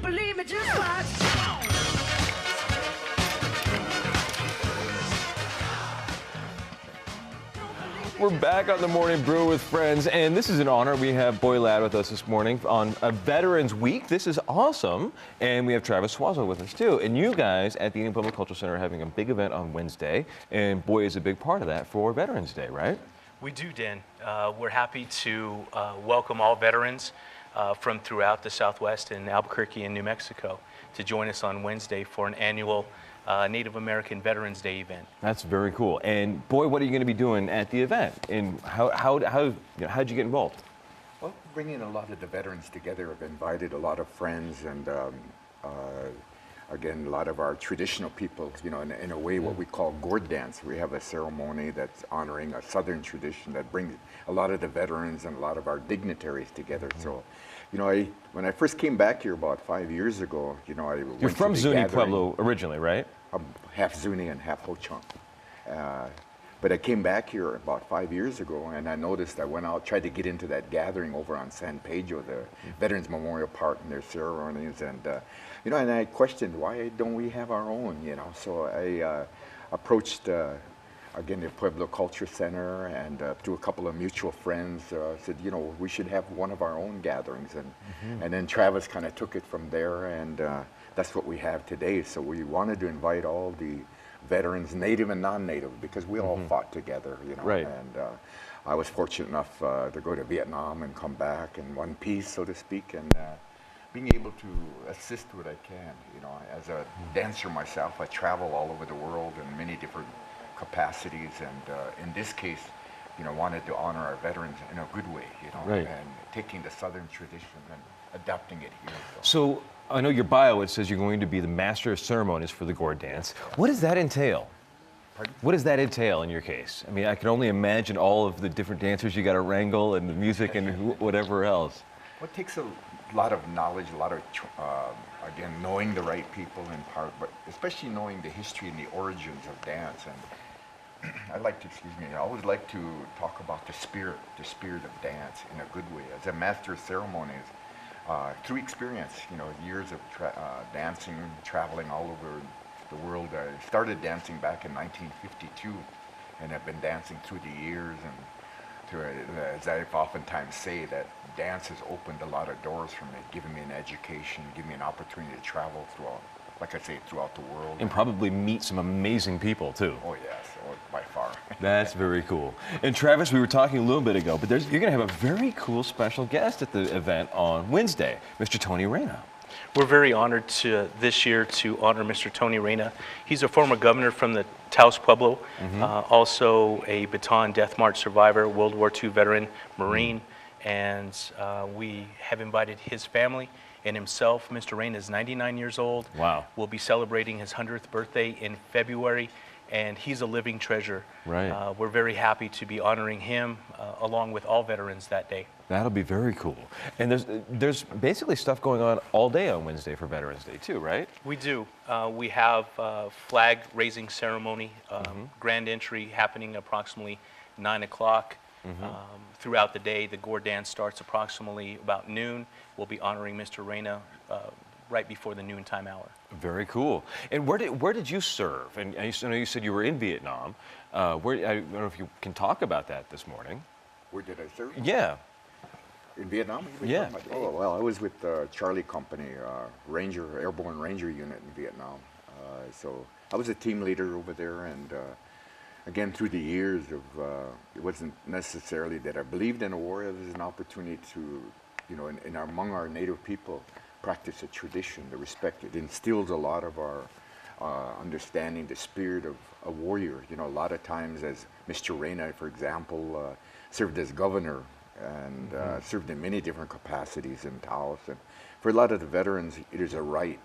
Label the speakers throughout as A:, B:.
A: believe me, just watch.
B: We're back on the Morning Brew with friends, and this is an honor. We have Boy Ladd with us this morning on a Veterans Week. This is awesome, and we have Travis Swazo with us too. And you guys at the Indian Public Cultural Center are having a big event on Wednesday, and Boy is a big part of that for Veterans Day, right?
C: We do, Dan. We're happy to welcome all veterans from throughout the Southwest and Albuquerque and New Mexico to join us on Wednesday for an annual Native American Veterans Day event.
B: That's very cool. And Boy, what are you going to be doing at the event? And how'd you get involved?
D: Well, bringing a lot of the veterans together. I've invited a lot of friends and again, a lot of our traditional people, you know, in a way what we call gourd dance. We have a ceremony that's honoring a Southern tradition that brings a lot of the veterans and a lot of our dignitaries together. So, you know, when I first came back here about 5 years ago, you know,
B: You're from Zuni Pueblo originally, right?
D: I'm half Zuni and half Ho-Chunk. But I came back here about 5 years ago, and I noticed I went out, tried to get into that gathering over on San Pedro, the Veterans Memorial Park, and their ceremonies, and you know, and I questioned, why don't we have our own, you know? So I approached, again, the Pueblo Culture Center, and through a couple of mutual friends, said, you know, we should have one of our own gatherings, and then Travis kind of took it from there, and that's what we have today. So we wanted to invite all the veterans, native and non-native, because we all fought together, you know.
B: Right.
D: And I was fortunate enough to go to Vietnam and come back in one piece, so to speak, and being able to assist what I can. You know, as a dancer myself, I travel all over the world in many different capacities, and in this case, you know, wanted to honor our veterans in a good way, you know,
B: Right.
D: and taking the Southern tradition and adapting it here.
B: So I know your bio, it says you're going to be the master of ceremonies for the gourd dance. What does that entail?
D: Pardon?
B: What does that entail in your case? I mean, I can only imagine all of the different dancers you got to wrangle and the music and whatever else.
D: Well, it takes a lot of knowledge, a lot of, again, knowing the right people in part, but especially knowing the history and the origins of dance. And I like to, I always like to talk about the spirit of dance in a good way. As a master of ceremonies, through experience, you know, years of dancing, traveling all over the world. I started dancing back in 1952, and I've been dancing through the years. And as I oftentimes say, that dance has opened a lot of doors for me, given me an education, given me an opportunity to travel throughout, like I say, throughout the world.
B: And probably meet some amazing people too.
D: Oh yes, by far.
B: That's very cool. And Travis, we were talking a little bit ago, but you're going to have a very cool special guest at the event on Wednesday, Mr. Tony Rana.
C: We're very honored this year to honor Mr. Tony Rana. He's a former governor from the Taos Pueblo, also a Bataan Death March survivor, World War II veteran, Marine, and we have invited his family and himself. Mr. Rana is 99 years old.
B: Wow.
C: We'll be celebrating his 100th birthday in February, and he's a living treasure.
B: Right.
C: We're very happy to be honoring him along with all veterans that day.
B: That'll be very cool. And there's basically stuff going on all day on Wednesday for Veterans Day too, right?
C: We do. We have flag raising ceremony, grand entry happening approximately 9 o'clock. Throughout the day, the gourd dance starts approximately about noon. We'll be honoring Mr. Rana right before the noontime hour.
B: Very cool. And where did you serve? And I know you said you were in Vietnam. I don't know if you can talk about that this morning.
D: Where did I serve?
B: Yeah.
D: In Vietnam?
B: Yeah.
D: Oh, well, I was with Charlie Company, Airborne Ranger Unit in Vietnam. So I was a team leader over there, and again, through the years it wasn't necessarily that I believed in a war. It was an opportunity to, you know, among our native people, practice a tradition, the respect. It instills a lot of our understanding, the spirit of a warrior. You know, a lot of times, as Mr. Rana, for example, served as governor and served in many different capacities in Taos. And for a lot of the veterans, it is a right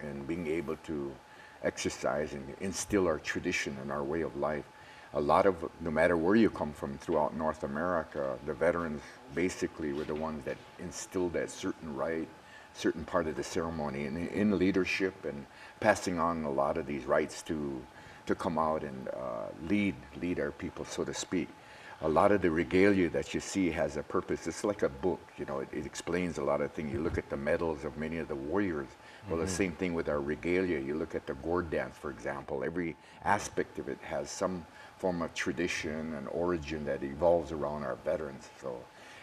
D: in being able to exercise and instill our tradition and our way of life. A lot of, no matter where you come from throughout North America, the veterans basically were the ones that instilled that certain right, certain part of the ceremony in leadership, and passing on a lot of these rights to come out and lead our people, so to speak. a lot of the regalia that you see has a purpose. It's like a book, you know, it explains a lot of things. You look at the medals of many of the warriors. Well, the same thing with our regalia. You look at the gourd dance, for example. Every aspect of it has some form of tradition and origin that evolves around our veterans. So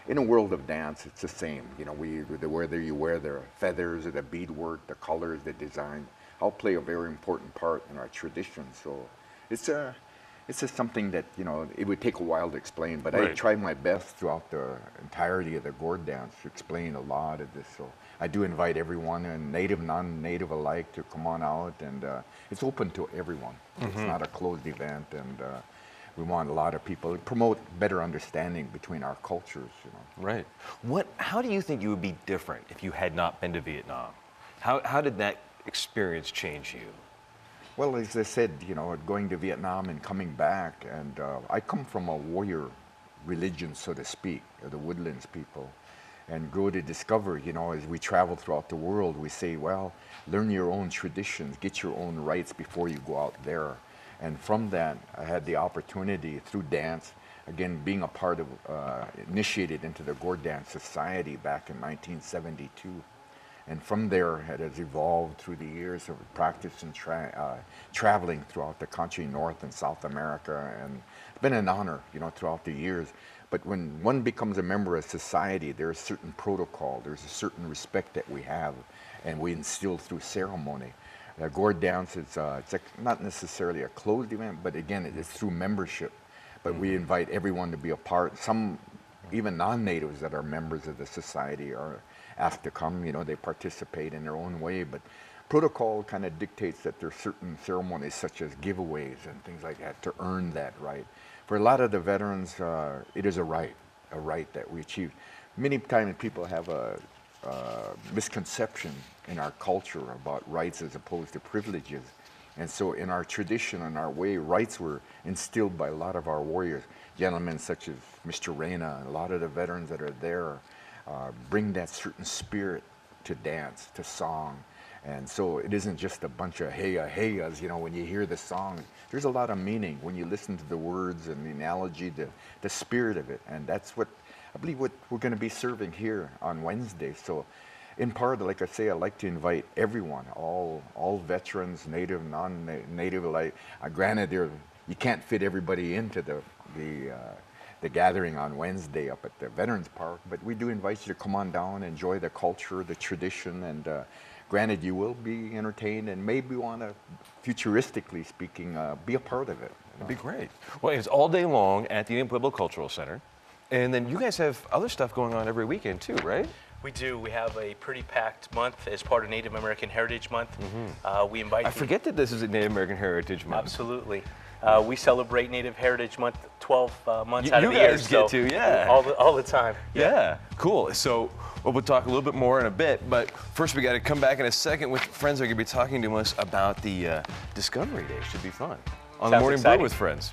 D: in a world of dance, it's the same. You know, whether you wear the feathers or the beadwork, the colors, the design, all play a very important part in our tradition. So it's just something that, you know, it would take a while to explain, but I try my best throughout the entirety of the gourd dance to explain a lot of this. So I do invite everyone, and native, non-native alike, to come on out, and it's open to everyone. It's not a closed event, and we want a lot of people to promote better understanding between our cultures, you know.
B: Right. How do you think you would be different if you had not been to Vietnam? How did that experience change you?
D: Well, as I said, you know, going to Vietnam and coming back, and I come from a warrior religion, so to speak, the woodlands people, and grow to discover, you know, as we travel throughout the world, we say, well, learn your own traditions, get your own rights before you go out there. And from that, I had the opportunity through dance, again, being a part of, initiated into the Gourd Dance Society back in 1972. And from there, it has evolved through the years of practice and traveling throughout the country, North and South America, and it's been an honor, you know, throughout the years. But when one becomes a member of society, there's a certain protocol, there's a certain respect that we have, and we instill through ceremony. Gourd dance, it's not necessarily a closed event, but again, it's through membership. But we invite everyone to be a part. Some, even non-natives that are members of the society, are asked to come. You know, they participate in their own way, but protocol kind of dictates that there are certain ceremonies such as giveaways and things like that to earn that right. For a lot of the veterans, it is a right that we achieve. Many times people have a misconception in our culture about rights as opposed to privileges. And so in our tradition and our way, rights were instilled by a lot of our warriors, gentlemen such as Mr. Rana, and a lot of the veterans that are there bring that certain spirit to dance, to song. And so it isn't just a bunch of hey-yas, you know, when you hear the song, there's a lot of meaning when you listen to the words and the analogy, the spirit of it. And that's what, I believe, what we're going to be serving here on Wednesday. So in part, like I say, I like to invite everyone, all veterans, native, non-native alike. Granted, you can't fit everybody into the gathering on Wednesday up at the Veterans Park, but we do invite you to come on down, enjoy the culture, the tradition, and granted, you will be entertained and maybe want to, futuristically speaking, be a part of it.
B: That'd be great. Well, it's all day long at the Indian Pueblo Cultural Center, and then you guys have other stuff going on every weekend too, right?
C: We do. We have a pretty packed month as part of Native American Heritage Month. We invite.
B: I forget that this is a Native American Heritage Month.
C: Absolutely. We celebrate Native Heritage Month 12 months out of the year.
B: You guys get to, yeah.
C: All the time.
B: Yeah, cool. So we'll talk a little bit more in a bit, but first we got to come back in a second with friends that are going to be talking to us about the Discovery Day. Should be fun. On the Morning Brew with friends.